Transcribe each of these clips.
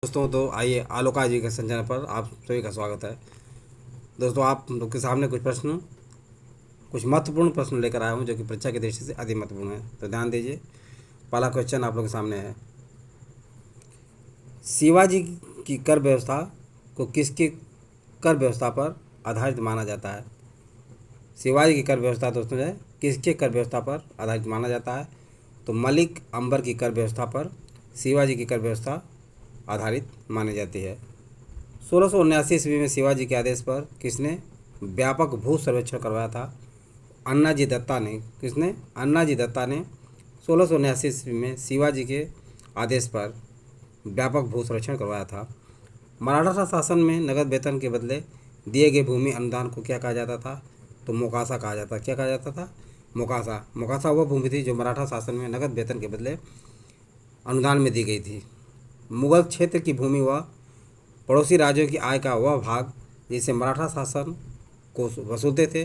दोस्तों, तो आइए आलोका एजुकेशन चैनल पर आप सभी का स्वागत है। दोस्तों, आप लोग के सामने कुछ महत्वपूर्ण प्रश्न लेकर आया हूँ जो कि परीक्षा की दृष्टि से अति महत्वपूर्ण है। तो ध्यान दीजिए। पहला क्वेश्चन आप लोग के सामने है, शिवाजी की कर व्यवस्था को किसकी कर व्यवस्था पर आधारित माना जाता है? शिवाजी की कर व्यवस्था दोस्तों जो है किसके कर व्यवस्था पर आधारित माना जाता है? तो मलिक अंबर की कर व्यवस्था पर शिवाजी की कर व्यवस्था आधारित मानी जाती है। 1679 ईस्वी में शिवाजी के आदेश पर किसने व्यापक भू सर्वेक्षण करवाया था? अन्नाजी दत्ता ने। किसने? अन्नाजी दत्ता ने 1679 ईस्वी में शिवाजी के आदेश पर व्यापक भू सर्वेक्षण करवाया था। मराठा शासन में नगद वेतन के बदले दिए गए भूमि अनुदान को क्या कहा जाता था? तो मोकासा कहा जाता। क्या कहा जाता था? मोकासा। मोकासा वह भूमि थी जो मराठा शासन में नगद वेतन के बदले अनुदान में दी गई थी। मुगल क्षेत्र की भूमि व पड़ोसी राज्यों की आय का वह भाग जिसे मराठा शासन को वसूलते थे,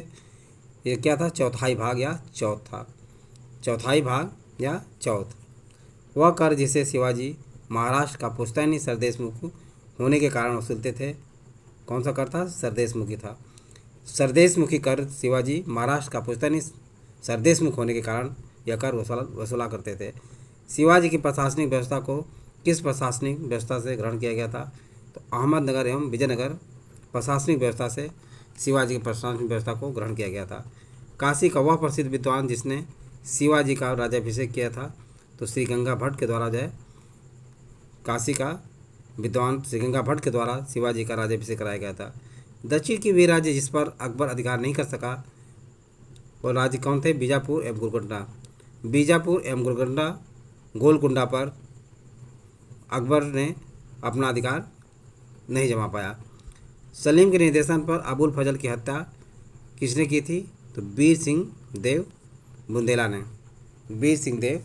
ये क्या था? चौथाई भाग या चौथ था। चौथाई भाग या चौथ। वह कर जिसे शिवाजी महाराष्ट्र का पुश्तैनी सरदेशमुख होने के कारण वसूलते थे, कौन सा कर था? सरदेशमुखी था। सरदेशमुखी कर शिवाजी महाराष्ट्र का पुश्तैनी सरदेशमुख होने के कारण यह कर वसूला करते थे। शिवाजी की प्रशासनिक व्यवस्था को किस प्रशासनिक व्यवस्था से ग्रहण किया गया था? तो अहमदनगर एवं विजयनगर प्रशासनिक व्यवस्था से शिवाजी की प्रशासनिक व्यवस्था को ग्रहण किया गया था। काशी का वह प्रसिद्ध विद्वान जिसने शिवाजी का राज्याभिषेक किया था, तो श्री गंगा भट्ट के द्वारा जो है काशी का विद्वान श्री गंगा भट्ट के द्वारा शिवाजी का राज्याभिषेक कराया गया था। दक्षिण की वे राज्य जिस पर अकबर अधिकार नहीं कर सका वो राज्य कौन थे? बीजापुर एवं गोलकुंडा। बीजापुर एवं गोलकुंडा पर अकबर ने अपना अधिकार नहीं जमा पाया। सलीम के निर्देशन पर अबुल फजल की हत्या किसने की थी? तो वीर सिंह देव बुंदेला ने। वीर सिंह देव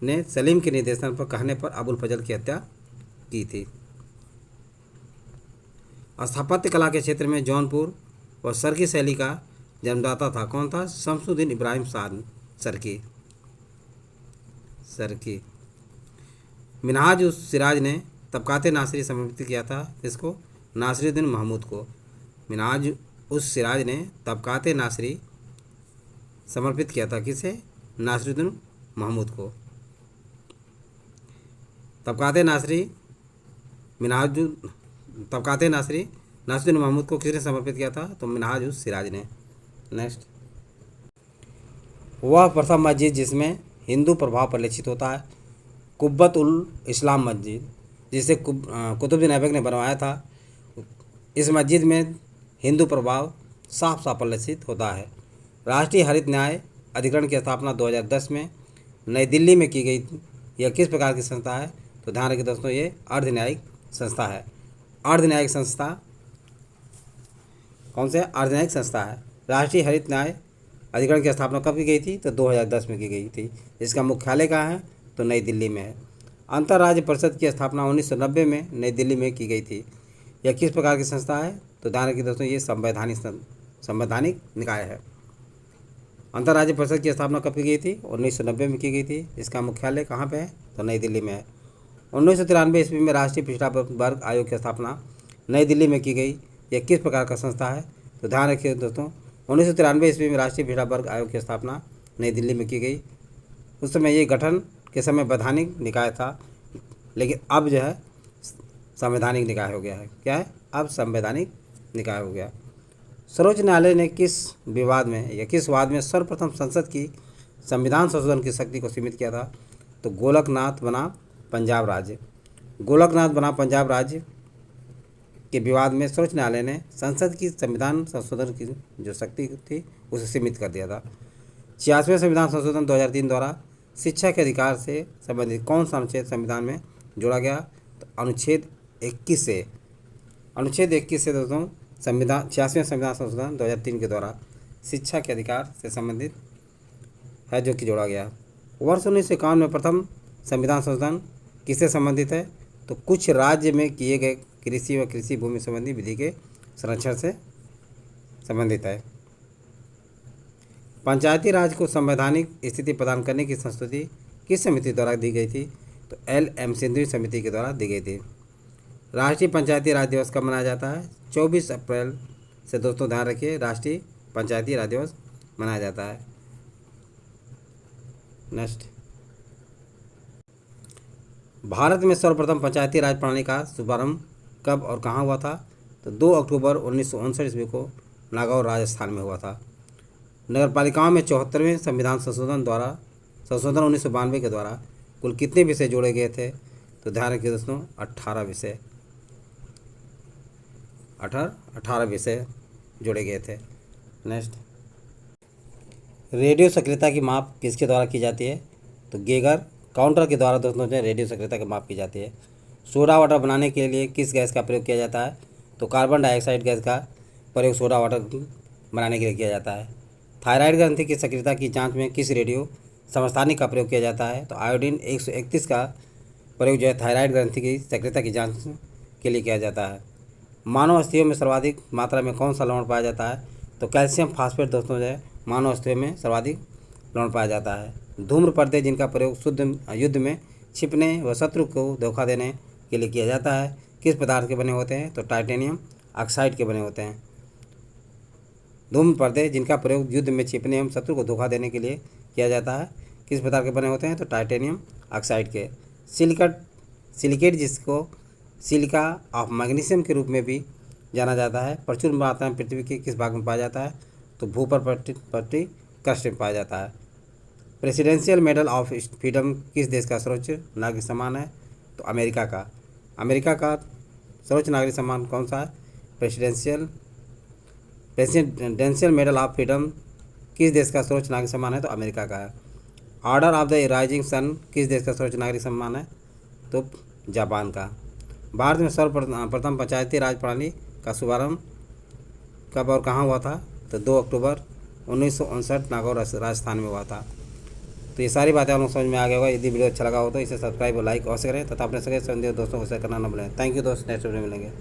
ने सलीम के निर्देशन पर कहने पर अबुल फजल की हत्या की थी। स्थापत्य कला के क्षेत्र में जौनपुर व सरकी शैली का जन्मदाता था, कौन था? शमसुद्दीन इब्राहिम शाह सरकी। मिनहाज उस सिराज ने तबकाते नासिरी समर्पित किया था, इसको नासिरुद्दीन महमूद को। मिनहाज उस सिराज ने तबकाते नासिरी समर्पित किया था, किसे? नासिरुद्दीन महमूद को। तबकाते नासिरी नासिरुद्दीन महमूद को किसने समर्पित किया था? तो मिनहाज उस सिराज ने। नेक्स्ट, वह प्रथम मस्जिद जिसमें हिंदू प्रभाव परिलक्षित होता है? कुब्बत उल इस्लाम मस्जिद, जिसे कुतुबुद्दीन ऐबक ने बनवाया था। इस मस्जिद में हिंदू प्रभाव साफ साफ परिलक्षित होता है। राष्ट्रीय हरित न्याय अधिकरण की स्थापना 2010 में नई दिल्ली में की गई। यह किस प्रकार की संस्था है? तो ध्यान रखिए दोस्तों, ये अर्धन्यायिक संस्था है। अर्धन्यायिक संस्था कौन से? अर्धन्यायिक संस्था है। राष्ट्रीय हरित न्याय अधिकरण की स्थापना कब की गई थी? तो 2010 में की गई थी। इसका मुख्यालय कहाँ है? तो नई दिल्ली में है। अंतर्राज्य परिषद की स्थापना 1990 में नई दिल्ली में की गई थी। यह किस प्रकार की संस्था है? तो ध्यान रखिए दोस्तों, ये संवैधानिक निकाय है। अंतर्राज्य परिषद की स्थापना कब की गई थी? 1990 में की गई थी। इसका मुख्यालय कहाँ पे है? तो नई दिल्ली में है। 1993 ईस्वी में राष्ट्रीय पिछड़ा वर्ग आयोग की स्थापना नई दिल्ली में की गई। यह किस प्रकार का संस्था है? तो ध्यान रखिए दोस्तों, 1993 ईस्वी में राष्ट्रीय पिछड़ा वर्ग आयोग की स्थापना नई दिल्ली में की गई। उस समय ये गठन के समय वैधानिक निकाय था, लेकिन अब जो है संवैधानिक निकाय हो गया है। क्या है? अब संवैधानिक निकाय हो गया। सर्वोच्च न्यायालय ने किस विवाद में या किस वाद में सर्वप्रथम संसद की संविधान संशोधन की शक्ति को सीमित किया था? तो गोलकनाथ बना पंजाब राज्य। गोलकनाथ बना पंजाब राज्य के विवाद में सर्वोच्च न्यायालय ने संसद की संविधान संशोधन की जो शक्ति थी उसे सीमित कर दिया था। 86वें संविधान संशोधन 2003 द्वारा शिक्षा के अधिकार से संबंधित कौन सा अनुच्छेद संविधान में जोड़ा गया? तो अनुच्छेद 21 से। अनुच्छेद 21 से दोस्तों संविधान 86वें संविधान संशोधन 2003 के द्वारा शिक्षा के अधिकार से संबंधित है, जो कि जोड़ा गया। वर्ष 1951 में प्रथम संविधान संशोधन किससे संबंधित है? तो कुछ राज्य में किए गए कृषि व कृषि भूमि संबंधी विधि के संरक्षण से संबंधित है। पंचायती राज को संवैधानिक स्थिति प्रदान करने की संस्तुति किस समिति द्वारा दी गई थी? तो LM सिंधु समिति के द्वारा दी गई थी। राष्ट्रीय पंचायती राज दिवस कब मनाया जाता है? 24 अप्रैल से दोस्तों ध्यान रखिए, राष्ट्रीय पंचायती राज दिवस मनाया जाता है। नेक्स्ट, भारत में सर्वप्रथम पंचायती राज प्रणाली का शुभारंभ कब और कहाँ हुआ था? तो 2 अक्टूबर 1959 ईस्वी को नागौर राजस्थान में हुआ था। नगरपालिकाओं में 74वें संविधान संशोधन 1992 के द्वारा कुल कितने विषय जोड़े गए थे? तो ध्यान रखिए दोस्तों, 18 विषय 18 विषय जोड़े गए थे। नेक्स्ट, रेडियो सक्रियता की माप किसके द्वारा की जाती है? तो गेगर काउंटर के द्वारा दोस्तों जो रेडियो सक्रियता की माप की जाती है। सोडा वाटर बनाने के लिए किस गैस का प्रयोग किया जाता है? तो कार्बन डाइऑक्साइड गैस का प्रयोग सोडा वाटर बनाने के लिए किया जाता है। थायराइड ग्रंथि की सक्रियता की जांच में किस रेडियो समस्थानिक का प्रयोग किया जाता है? तो आयोडीन 131 का प्रयोग जो है थायराइड ग्रंथि की सक्रियता की जांच के लिए किया जाता है। मानव अस्थियों में सर्वाधिक मात्रा में कौन सा लवण पाया जाता है? तो कैल्शियम फास्फेट दोस्तों जो है मानव अस्थियों में सर्वाधिक लवण पाया जाता है। धूम्र पर्दे जिनका प्रयोग शुद्ध युद्ध में छिपने व शत्रु को धोखा देने के लिए किया जाता है, किस पदार्थ के बने होते हैं? तो टाइटेनियम ऑक्साइड के बने होते हैं। धूम्र पर्दे जिनका प्रयोग युद्ध में छिपने एवं शत्रु को धोखा देने के लिए किया जाता है, किस पदार्थ के बने होते हैं? तो टाइटेनियम ऑक्साइड के। सिलिकेट जिसको सिलिका ऑफ मैग्नीशियम के रूप में भी जाना जाता है, प्रचुर मात्रा में पृथ्वी के किस भाग में पाया जाता है? तो भूपर पट्टी क्रस्ट में पाया जाता है। प्रेसिडेंशियल मेडल ऑफ फ्रीडम किस देश का सर्वोच्च नागरिक सम्मान है? तो अमेरिका का सर्वोच्च नागरिक सम्मान कौन सा है? प्रेसिडेंशियल मेडल ऑफ फ्रीडम किस देश का सर्वोच्च नागरिक सम्मान है? तो अमेरिका का है। Order of the rising sun किस देश का सर्वोच्च नागरिक सम्मान है? तो जापान का। भारत में सर्वप्रथम पंचायती राज प्रणाली का शुभारंभ कब और कहाँ हुआ था? तो 2 अक्टूबर 1959 नागौर राजस्थान में हुआ था। तो ये सारी बातें आप लोग समझ में आ गया होगा। यदि वीडियो अच्छा लगा हो तो इसे सब्सक्राइब और लाइक अवश्य करें तथा अपने सगे संबंधी दोस्तों को शेयर करना न भूलें। थैंक यू दोस्त, नेक्स्ट वीडियो में मिलेंगे।